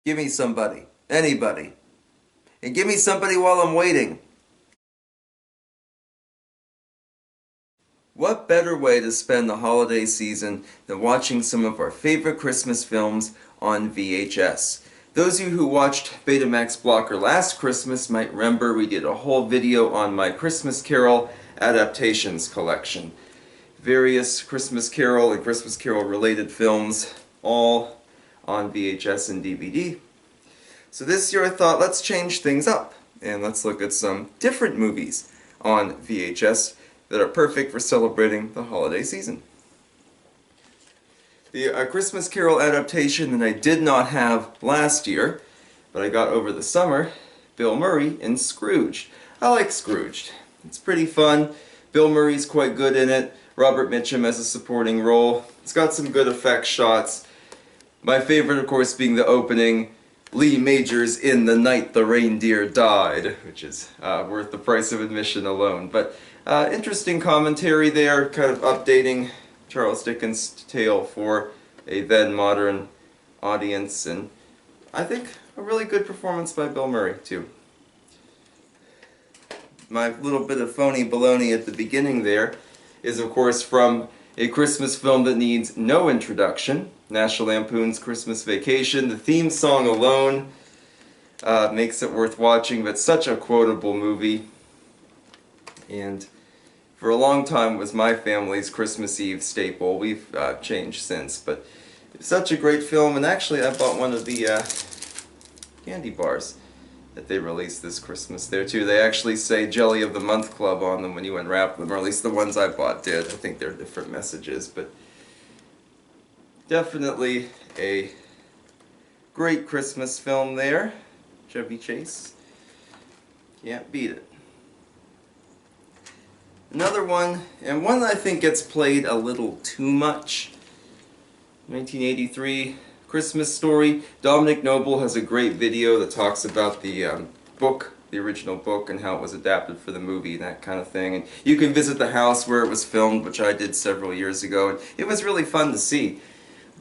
Give me somebody. Anybody. And give me somebody while I'm waiting. What better way to spend the holiday season than watching some of our favorite Christmas films on VHS? Those of you who watched Betamax Blocker last Christmas might remember we did a whole video on my Christmas Carol adaptations collection. Various Christmas Carol and Christmas Carol related films, all on VHS and DVD. So this year I thought, let's change things up and let's look at some different movies on VHS that are perfect for celebrating the holiday season. The Christmas Carol adaptation that I did not have last year, but I got over the summer, Bill Murray in Scrooged. I like Scrooged. It's pretty fun. Bill Murray's quite good in it. Robert Mitchum has a supporting role. It's got some good effect shots. My favorite, of course, being the opening, Lee Majors in the night the reindeer died, which is worth the price of admission alone. But interesting commentary there, kind of updating Charles Dickens' tale for a then modern audience, and I think a really good performance by Bill Murray too. My little bit of phony baloney at the beginning there is of course from a Christmas film that needs no introduction, National Lampoon's Christmas Vacation. The theme song alone makes it worth watching, but such a quotable movie, and for a long time was my family's Christmas Eve staple. We've changed since, but it's such a great film, and actually I bought one of the candy bars that they released this Christmas there too. They actually say Jelly of the Month Club on them when you unwrap them, or at least the ones I bought did. I think they're different messages, but definitely a great Christmas film there. Chevy Chase. Can't beat it. Another one, and one that I think gets played a little too much, 1983 Christmas Story. Dominic Noble has a great video that talks about the book, the original book, and how it was adapted for the movie and that kind of thing. And you can visit the house where it was filmed, which I did several years ago, and it was really fun to see.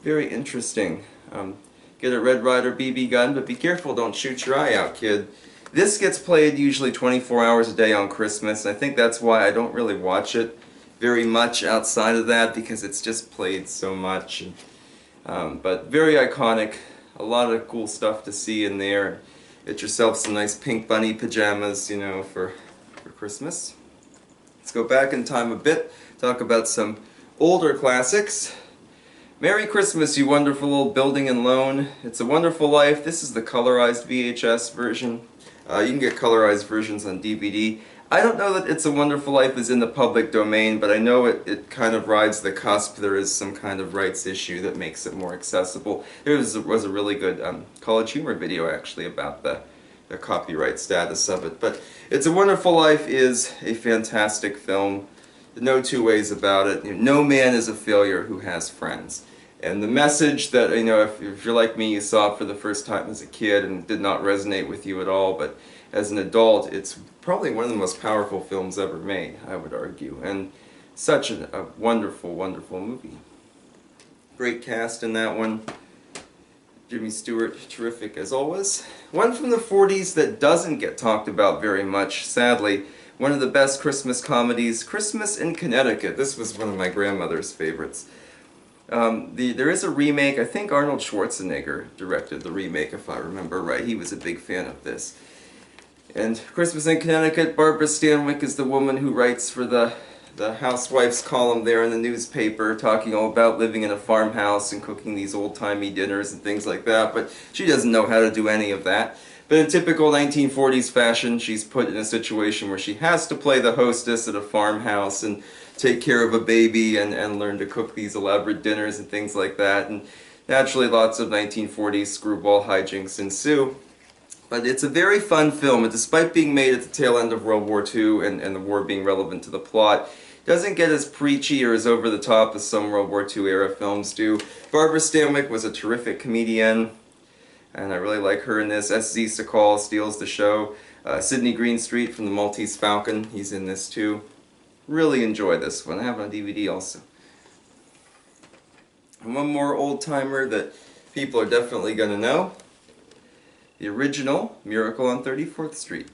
Very interesting. Get a Red Ryder BB gun, but be careful, don't shoot your eye out, kid. This gets played usually 24 hours a day on Christmas, and I think that's why I don't really watch it very much outside of that, because it's just played so much. But very iconic, a lot of cool stuff to see in there. Get yourself some nice pink bunny pajamas, you know, for Christmas. Let's go back in time a bit, talk about some older classics. Merry Christmas, You Wonderful Old Building and Loan. It's a Wonderful Life. This is the colorized VHS version. You can get colorized versions on DVD. I don't know that It's a Wonderful Life is in the public domain, but I know it kind of rides the cusp. There is some kind of rights issue that makes it more accessible. There was a really good College Humor video actually about the copyright status of it. But It's a Wonderful Life is a fantastic film. No two ways about it. No man is a failure who has friends. And the message that, you know, if you're like me, you saw it for the first time as a kid and it did not resonate with you at all, but as an adult, it's probably one of the most powerful films ever made, I would argue. And such a wonderful, wonderful movie. Great cast in that one. Jimmy Stewart, terrific as always. One from the 40s that doesn't get talked about very much, sadly. One of the best Christmas comedies, Christmas in Connecticut. This was one of my grandmother's favorites. There is a remake. I think Arnold Schwarzenegger directed the remake, if I remember right. He was a big fan of this. And Christmas in Connecticut, Barbara Stanwyck is the woman who writes for the Housewife's column there in the newspaper, talking all about living in a farmhouse and cooking these old-timey dinners and things like that, but she doesn't know how to do any of that. But in typical 1940s fashion, she's put in a situation where she has to play the hostess at a farmhouse and take care of a baby and learn to cook these elaborate dinners and things like that. And naturally, lots of 1940s screwball hijinks ensue. But it's a very fun film, and despite being made at the tail end of World War II and the war being relevant to the plot, it doesn't get as preachy or as over the top as some World War II era films do. Barbara Stanwyck was a terrific comedian, and I really like her in this. S.Z. Sakal steals the show. Sidney Greenstreet from the Maltese Falcon, he's in this too. Really enjoy this one. I have it on DVD also. And one more old-timer that people are definitely going to know. the original Miracle on 34th Street.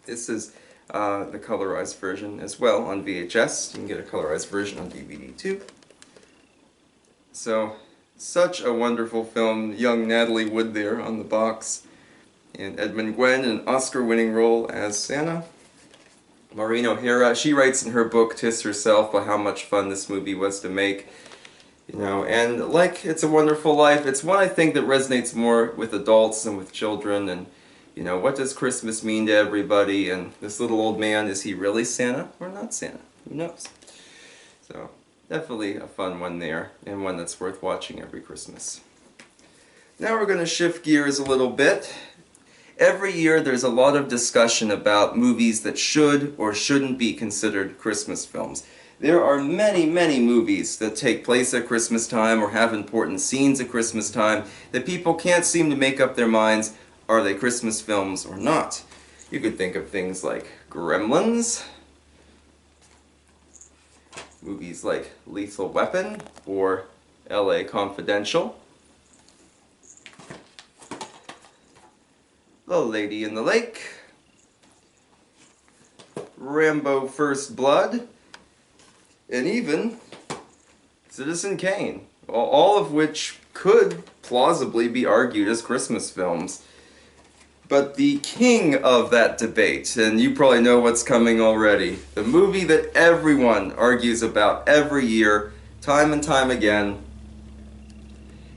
This is the colorized version as well on VHS. You can get a colorized version on DVD too. So, such a wonderful film. Young Natalie Wood there on the box. And Edmund Gwenn, an Oscar-winning role as Santa. Maureen O'Hara, she writes in her book, "'Tis Herself," about how much fun this movie was to make. You know, and like It's a Wonderful Life, it's one I think that resonates more with adults than with children. And, you know, what does Christmas mean to everybody? And this little old man, is he really Santa or not Santa? Who knows? So, definitely a fun one there, and one that's worth watching every Christmas. Now we're going to shift gears a little bit. Every year there's a lot of discussion about movies that should or shouldn't be considered Christmas films. There are many, many movies that take place at Christmas time or have important scenes at Christmas time that people can't seem to make up their minds, are they Christmas films or not? You could think of things like Gremlins, movies like Lethal Weapon or LA Confidential, The Lady in the Lake, Rambo First Blood, and even Citizen Kane, all of which could plausibly be argued as Christmas films. But the king of that debate, and you probably know what's coming already, the movie that everyone argues about every year, time and time again,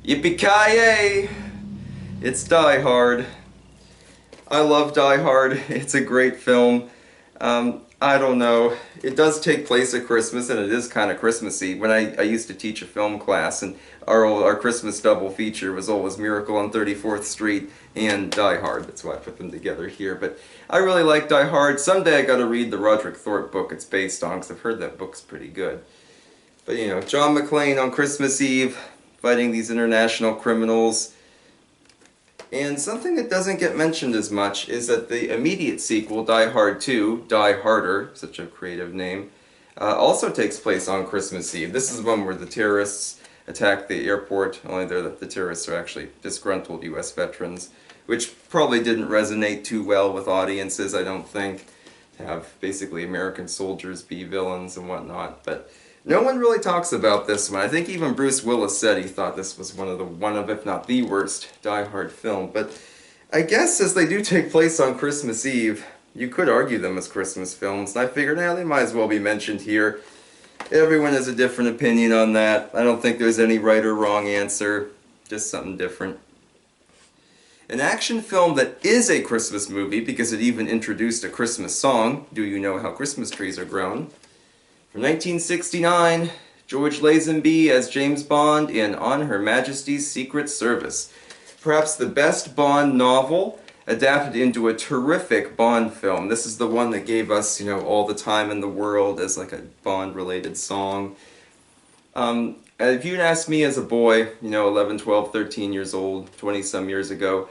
yippee-ki-yay! It's Die Hard. I love Die Hard. It's a great film. I don't know. It does take place at Christmas, and it is kind of Christmassy. When I used to teach a film class, and our Christmas double feature was always Miracle on 34th Street and Die Hard. That's why I put them together here. But I really like Die Hard. Someday I got to read the Roderick Thorpe book it's based on, because I've heard that book's pretty good. But you know, John McClane on Christmas Eve, fighting these international criminals. And something that doesn't get mentioned as much is that the immediate sequel, Die Hard 2, Die Harder, such a creative name, also takes place on Christmas Eve. This is one where the terrorists attack the airport, only the terrorists are actually disgruntled US veterans, which probably didn't resonate too well with audiences, I don't think, to have basically American soldiers be villains and whatnot. But no one really talks about this one. I think even Bruce Willis said he thought this was one of, if not the worst, Die Hard film. But I guess as they do take place on Christmas Eve, you could argue them as Christmas films. And I figured, they might as well be mentioned here. Everyone has a different opinion on that. I don't think there's any right or wrong answer. Just something different. An action film that is a Christmas movie, because it even introduced a Christmas song, Do You Know How Christmas Trees Are Grown? From 1969, George Lazenby as James Bond in On Her Majesty's Secret Service. Perhaps the best Bond novel adapted into a terrific Bond film. This is the one that gave us, All the Time in the World as like a Bond-related song. If you'd asked me as a boy, 11, 12, 13 years old, 20-some years ago,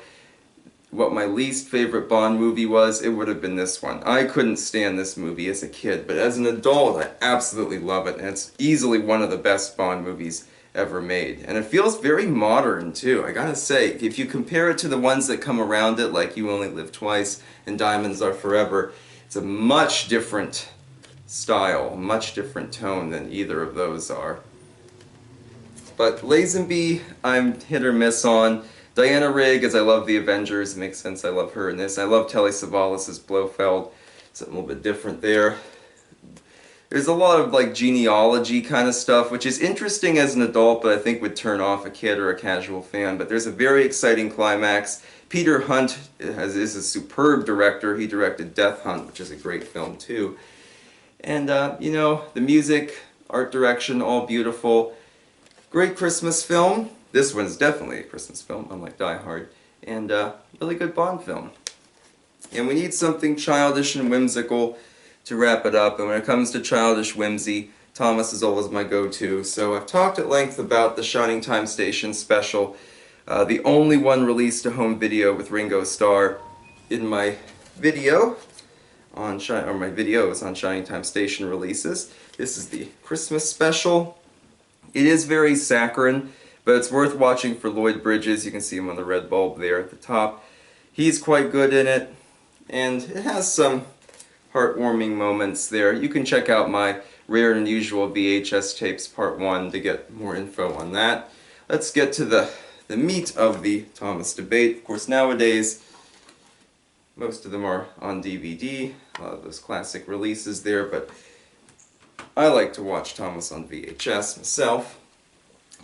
what my least favorite Bond movie was, it would have been this one. I couldn't stand this movie as a kid, but as an adult, I absolutely love it, and it's easily one of the best Bond movies ever made. And it feels very modern, too. I gotta say, if you compare it to the ones that come around it, like You Only Live Twice and Diamonds Are Forever, it's a much different style, much different tone than either of those are. But Lazenby, I'm hit or miss on. Diana Rigg, as I love the Avengers, it makes sense I love her in this. I love Telly Savalas as Blofeld, something a little bit different there. There's a lot of genealogy kind of stuff, which is interesting as an adult, but I think would turn off a kid or a casual fan. But there's a very exciting climax. Peter Hunt is a superb director. He directed Death Hunt, which is a great film too. And, the music, art direction, all beautiful. Great Christmas film. This one's definitely a Christmas film, unlike Die Hard, and really good Bond film. And we need something childish and whimsical to wrap it up, and when it comes to childish whimsy, Thomas is always my go-to. So I've talked at length about the Shining Time Station special, the only one released to home video with Ringo Starr. In my video on my videos on Shining Time Station releases, this is the Christmas special. It is very saccharine, But it's worth watching for Lloyd Bridges. You can see him on the red bulb there at the top. He's quite good in it, and it has some heartwarming moments there. You can check out my Rare and Unusual VHS tapes part 1 to get more info on that. Let's get to the meat of the Thomas debate. Of course, nowadays, most of them are on DVD, a lot of those classic releases there, but I like to watch Thomas on VHS myself.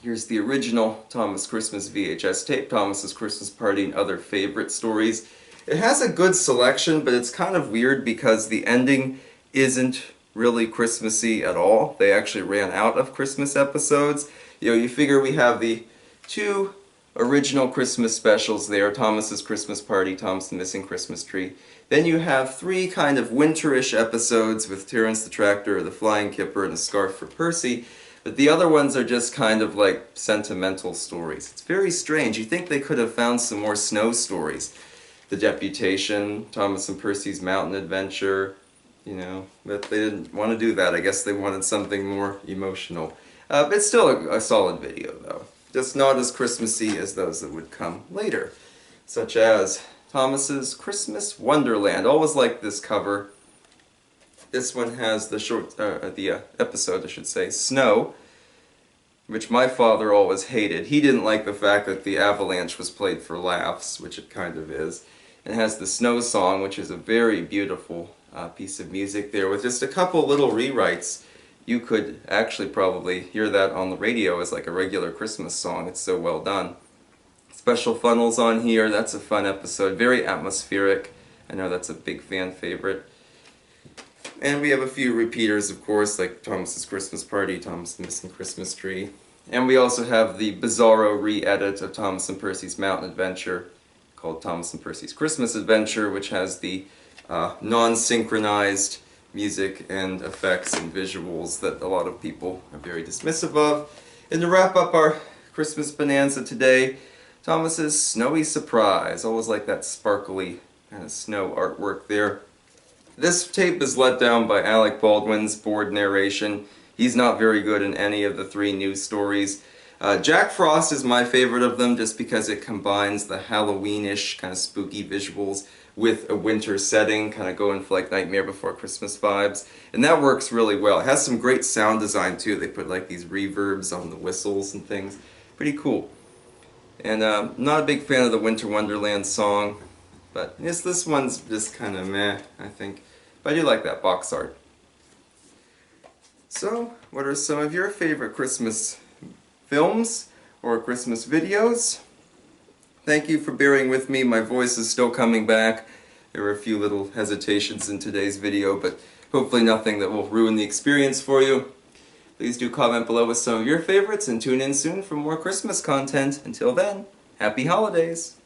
Here's the original Thomas Christmas VHS tape, Thomas's Christmas Party and Other Favorite Stories. It has a good selection, but it's kind of weird because the ending isn't really Christmassy at all. They actually ran out of Christmas episodes. You know, you figure we have the 2 original Christmas specials there, Thomas's Christmas Party, Thomas the Missing Christmas Tree. Then you have 3 kind of winterish episodes with Terence the Tractor, The Flying Kipper, and A Scarf for Percy. But the other ones are just kind of like sentimental stories. It's very strange. You think they could have found some more snow stories. The Deputation, Thomas and Percy's Mountain Adventure, you know, but they didn't want to do that. I guess they wanted something more emotional. But it's still a solid video, though. Just not as Christmassy as those that would come later, such as Thomas's Christmas Wonderland. Always like this cover. This one has the episode, I should say, Snow, which my father always hated. He didn't like the fact that the avalanche was played for laughs, which it kind of is. It has the Snow Song, which is a very beautiful piece of music there. With just a couple little rewrites, you could actually probably hear that on the radio as like a regular Christmas song. It's so well done. Special Funnels on here, that's a fun episode. Very atmospheric. I know that's a big fan favorite. And we have a few repeaters, of course, like Thomas's Christmas Party, Thomas the Missing Christmas Tree. And we also have the bizarro re-edit of Thomas and Percy's Mountain Adventure, called Thomas and Percy's Christmas Adventure, which has the non-synchronized music and effects and visuals that a lot of people are very dismissive of. And to wrap up our Christmas bonanza today, Thomas's Snowy Surprise. Always like that sparkly kind of snow artwork there. This tape is let down by Alec Baldwin's bored narration. He's not very good in any of the 3 news stories. Jack Frost is my favorite of them just because it combines the Halloweenish kind of spooky visuals with a winter setting, kind of going for like Nightmare Before Christmas vibes. And that works really well. It has some great sound design too. They put like these reverbs on the whistles and things. Pretty cool. And not a big fan of the Winter Wonderland song. But yes, this one's just kind of meh, I think. But I do like that box art. So, what are some of your favorite Christmas films or Christmas videos? Thank you for bearing with me. My voice is still coming back. There were a few little hesitations in today's video, but hopefully nothing that will ruin the experience for you. Please do comment below with some of your favorites and tune in soon for more Christmas content. Until then, happy holidays!